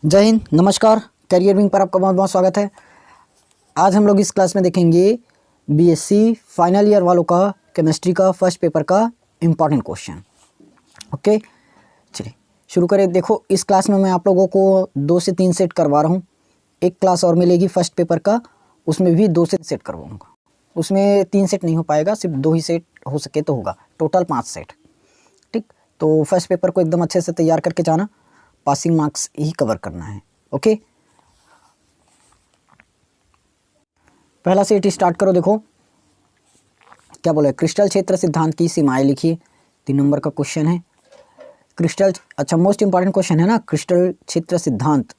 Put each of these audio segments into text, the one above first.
जय हिंद, नमस्कार। Career wing पर आपका बहुत बहुत स्वागत है। आज हम लोग इस क्लास में देखेंगे बीएससी फाइनल ईयर वालों का केमिस्ट्री का फर्स्ट पेपर का इम्पॉर्टेंट क्वेश्चन। ओके, चलिए शुरू करें। देखो, इस क्लास में मैं आप लोगों को 2 से 3 सेट करवा रहा हूँ। एक क्लास और मिलेगी फर्स्ट पेपर का, उसमें भी 2 से 3 सेट करवाऊँगा। उसमें 3 सेट नहीं हो पाएगा, सिर्फ 2 ही सेट हो सके तो होगा, टोटल 5 सेट। ठीक, तो फर्स्ट पेपर को एकदम अच्छे से तैयार करके जाना, पासिंग मार्क्स ही कवर करना है। ओके, पहला सेट स्टार्ट करो। देखो क्या बोला है, क्रिस्टल क्षेत्र सिद्धांत की सीमाएं लिखिए। 3 नंबर का क्वेश्चन है। क्रिस्टल, अच्छा मोस्ट इंपॉर्टेंट क्वेश्चन है ना, क्रिस्टल क्षेत्र सिद्धांत।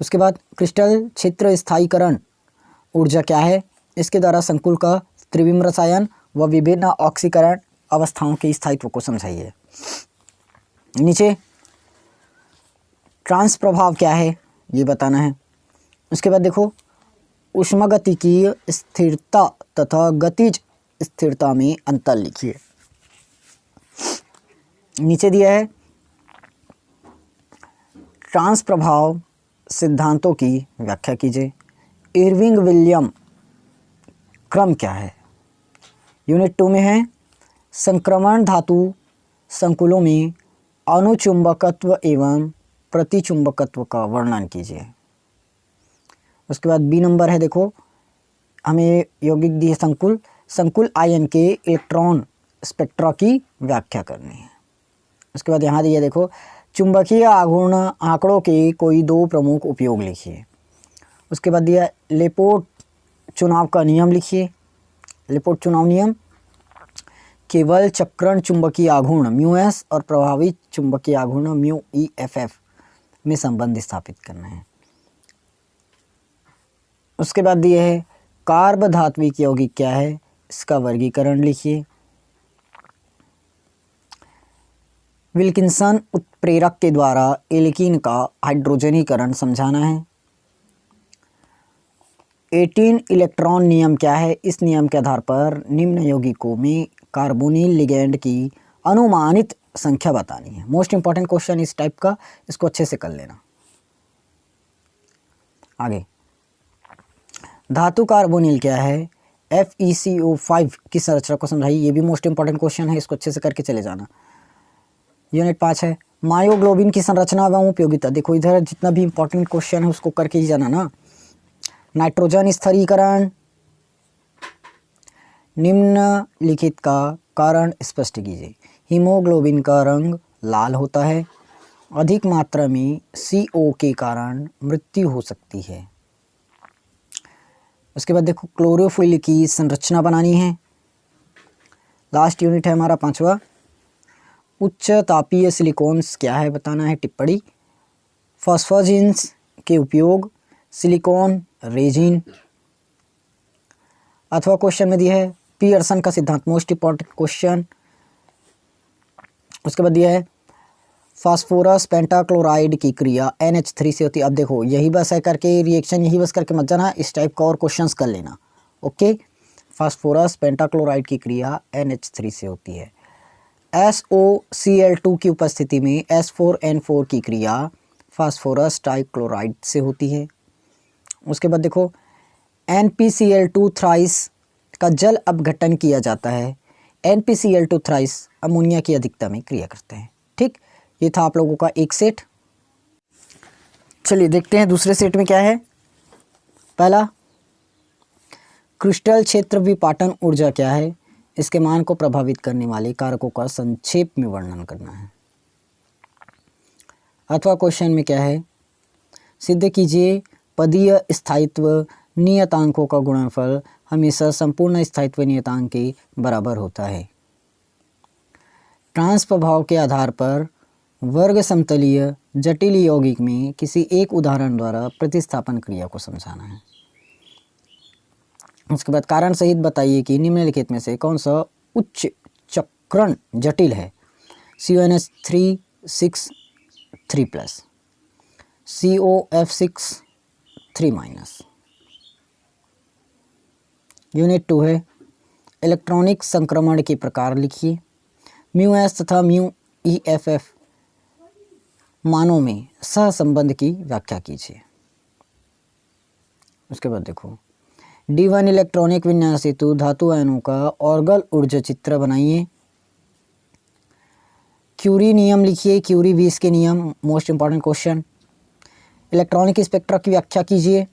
उसके बाद क्रिस्टल क्षेत्र स्थायीकरण ऊर्जा क्या है, इसके द्वारा संकुल का त्रिविम रसायन व विभिन्न ऑक्सीकरण अवस्थाओं के स्थायित्व को समझाइए। नीचे ट्रांस प्रभाव क्या है ये बताना है। उसके बाद देखो, ऊष्मागतिकीय स्थिरता तथा गतिज स्थिरता में अंतर लिखिए। नीचे दिया है ट्रांस प्रभाव सिद्धांतों की व्याख्या कीजिए। इरविंग विलियम क्रम क्या है। यूनिट 2 में है संक्रमण धातु संकुलों में अनुचुंबकत्व एवं प्रतिचुंबकत्व का वर्णन कीजिए। उसके बाद बी नंबर है, देखो हमें यौगिक दी है संकुल आयन के इलेक्ट्रॉन स्पेक्ट्रा की व्याख्या करनी है। उसके बाद यहाँ दिया देखो, चुंबकीय आघूर्ण आंकड़ों के कोई 2 प्रमुख उपयोग लिखिए। उसके बाद दिया लेपोर्ट चुनाव का नियम लिखिए। लेपोर्ट चुनाव नियम, केवल चक्रण चुंबकीय आघूर्ण μs और प्रभावी चुंबकीय आघूर्ण μeff में संबंध स्थापित करना है। उसके बाद दिए है कार्ब धात्विक यौगिक क्या है, इसका वर्गीकरण लिखिए। विल्किंसन उत्प्रेरक के द्वारा एल्कीन का हाइड्रोजनीकरण समझाना है। 18 इलेक्ट्रॉन नियम क्या है, इस नियम के आधार पर निम्न यौगिकों में कार्बोनिल लिगैंड की अनुमानित संख्या बतानी है। मोस्ट इंपॉर्टेंट क्वेश्चन इस टाइप का, इसको अच्छे से कर लेना। आगे, धातु कार्बोनिल क्या है, FeCO5 की संरचना को समझाइए। ये भी मोस्ट इंपॉर्टेंट क्वेश्चन है, इसको अच्छे से करके चले जाना। यूनिट 5 है मायोग्लोबिन की संरचना एवं उपयोगिता। देखो इधर जितना भी इंपॉर्टेंट क्वेश्चन है उसको करके ही जाना ना। नाइट्रोजन स्थिरीकरण, निम्नलिखित का कारण स्पष्ट कीजिए। हीमोग्लोबिन का रंग लाल होता है, अधिक मात्रा में CO के कारण मृत्यु हो सकती है। उसके बाद देखो क्लोरोफिल की संरचना बनानी है। लास्ट यूनिट है हमारा 5वां। उच्च तापीय सिलिकॉन्स क्या है बताना है, टिप्पणी। फॉस्फोजिन्स के उपयोग, सिलिकॉन रेजिन। अथवा क्वेश्चन में दिया है पियर्सन का सिद्धांत, मोस्ट इंपॉर्टेंट क्वेश्चन। उसके बाद दिया है फास्फोरस पेंटाक्लोराइड की क्रिया NH3 से होती है। अब देखो यही बस है करके रिएक्शन यही बस करके मत जाना, इस टाइप का और क्वेश्चंस कर लेना। ओके, फास्फोरस पेंटाक्लोराइड की क्रिया NH3 से होती है। SOCl2 की उपस्थिति में S4N4 की क्रिया फास्फोरस ट्राइक्लोराइड से होती है। उसके बाद देखो NPCl2 थ्राइस का जल अपघटन किया जाता है। NPCl2 थ्राइस अमोनिया की अधिकता में क्रिया करते हैं। ठीक, ये था आप लोगों का एक सेट। चलिए देखते हैं दूसरे सेट में क्या है। पहला, क्रिस्टल क्षेत्र विपाटन ऊर्जा क्या है, इसके मान को प्रभावित करने वाले कारकों का संक्षेप में वर्णन करना है। अथवा क्वेश्चन में क्या है, सिद्ध कीजिए पदीय स्थायित्व नियतांकों का गुणनफल हमेशा संपूर्ण स्थायित्व नियतांक के बराबर होता है। ट्रांस प्रभाव के आधार पर वर्ग समतलीय जटिल यौगिक में किसी एक उदाहरण द्वारा प्रतिस्थापन क्रिया को समझाना है। उसके बाद कारण सहित बताइए कि निम्नलिखित में से कौन सा उच्च चक्रण जटिल है। CONH3 6 3+, COF6 3-। यूनिट 2 है इलेक्ट्रॉनिक संक्रमण के प्रकार लिखिए। μs तथा μeff मानों में सहसंबंध की व्याख्या कीजिए। उसके बाद देखो D1 इलेक्ट्रॉनिक विन्यास हेतु धातु आयनों का ऑर्गल ऊर्जा चित्र बनाइए। क्यूरी नियम लिखिए, क्यूरी 20 के नियम, most important question. Electronic spectra की व्याख्या कीजिए।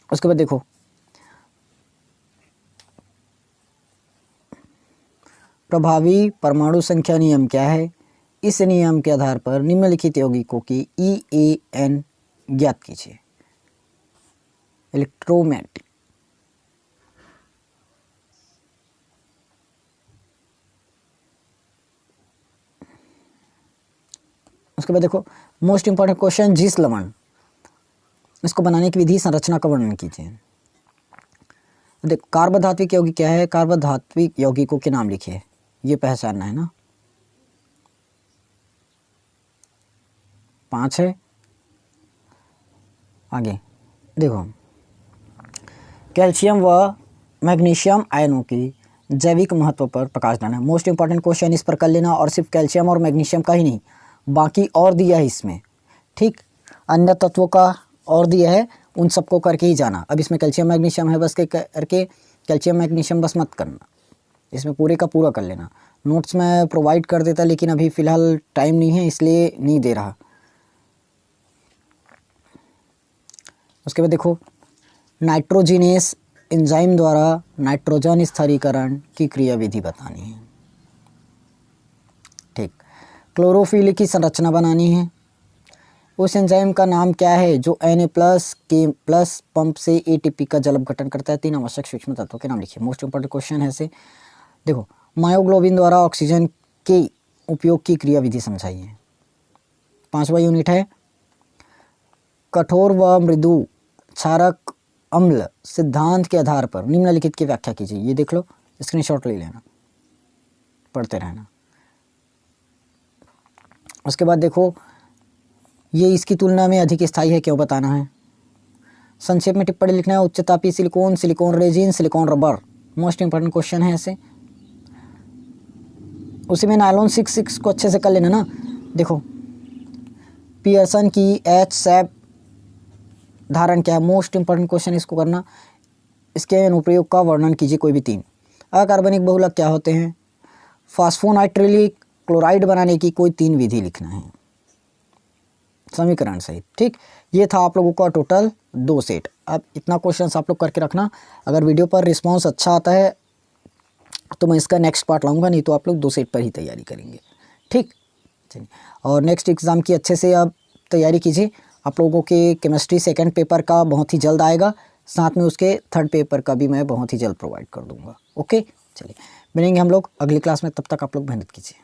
उसके बाद देखो प्रभावी परमाणु संख्या नियम क्या है। इस नियम के आधार पर निम्नलिखित यौगिकों की EAN ज्ञात कीजिए। इलेक्ट्रोमैग्नेटिक उसके बाद देखो मोस्ट इंपॉर्टेंट क्वेश्चन जिस लवण, इसको बनाने की विधि, संरचना का वर्णन कीजिए। देखो कार्बधात्विक यौगिक क्या है, कार्बधात्विक यौगिकों के नाम लिखिए, ये पहचानना है ना। 5 है। आगे देखो कैल्शियम व मैग्नीशियम आयनों की जैविक महत्व पर प्रकाश डालना है। मोस्ट इंपॉर्टेंट क्वेश्चन इस पर कर लेना, और सिर्फ कैल्शियम और मैग्नीशियम का ही नहीं, बाकी और दिया है इसमें, ठीक, अन्य तत्वों का और दिया है, उन सबको करके ही जाना। अब इसमें कैल्शियम मैग्नीशियम है, बस के करके कैल्शियम मैग्नीशियम बस मत करना, इसमें पूरे का पूरा कर लेना। नोट्स में प्रोवाइड कर देता, लेकिन अभी फ़िलहाल टाइम नहीं है इसलिए नहीं दे रहा। उसके बाद देखो नाइट्रोजिनेस एंजाइम द्वारा नाइट्रोजन स्थिरीकरण की क्रियाविधि बतानी है, ठीक। क्लोरोफिल की संरचना बनानी है। उस एंजाइम का नाम क्या है जो Na+K+ पंप से ATP का जल अपघटन करता है। 3 आवश्यक सूक्ष्म तत्वों के नाम लिखिए। मोस्ट इंपॉर्टेंट क्वेश्चन है ऐसे। देखो मायोग्लोबिन द्वारा ऑक्सीजन के उपयोग की क्रियाविधि समझाइए। 5वां यूनिट है कठोर व मृदु क्षारक अम्ल सिद्धांत के आधार पर निम्नलिखित की व्याख्या कीजिए। ये देख लो, स्क्रीनशॉट ले लेना, पढ़ते रहना। उसके बाद देखो ये इसकी तुलना में अधिक स्थायी है, क्यों बताना है। संक्षेप में टिप्पणी लिखना है। उच्च तापीय silicon, silicon resin, silicone rubber, most important question है ऐसे। उसी में नायलॉन 6 को अच्छे से कर लेना ना। देखो पियर्सन की H धारण क्या है, मोस्ट इंपॉर्टेंट क्वेश्चन इसको करना। इसके अनुप्रयोग का वर्णन कीजिए कोई भी 3। अकार्बनिक बहुलक क्या होते हैं। फास्फोनाइट्रिलिक क्लोराइड बनाने की कोई 3 विधि लिखना है समीकरण सहित, ठीक। ये था आप लोगों का टोटल 2 सेट। अब इतना क्वेश्चन आप लोग करके रखना। अगर वीडियो पर रिस्पांस अच्छा आता है तो मैं इसका नेक्स्ट पार्ट लाऊंगा, नहीं तो आप लोग 2 सेट पर ही तैयारी करेंगे, ठीक। चलिए, और नेक्स्ट एग्ज़ाम की अच्छे से अब तैयारी कीजिए। आप लोगों के केमिस्ट्री सेकंड पेपर का बहुत ही जल्द आएगा, साथ में उसके थर्ड पेपर का भी मैं बहुत ही जल्द प्रोवाइड कर दूंगा। ओके, चलिए मिलेंगे हम लोग अगली क्लास में, तब तक आप लोग मेहनत कीजिए।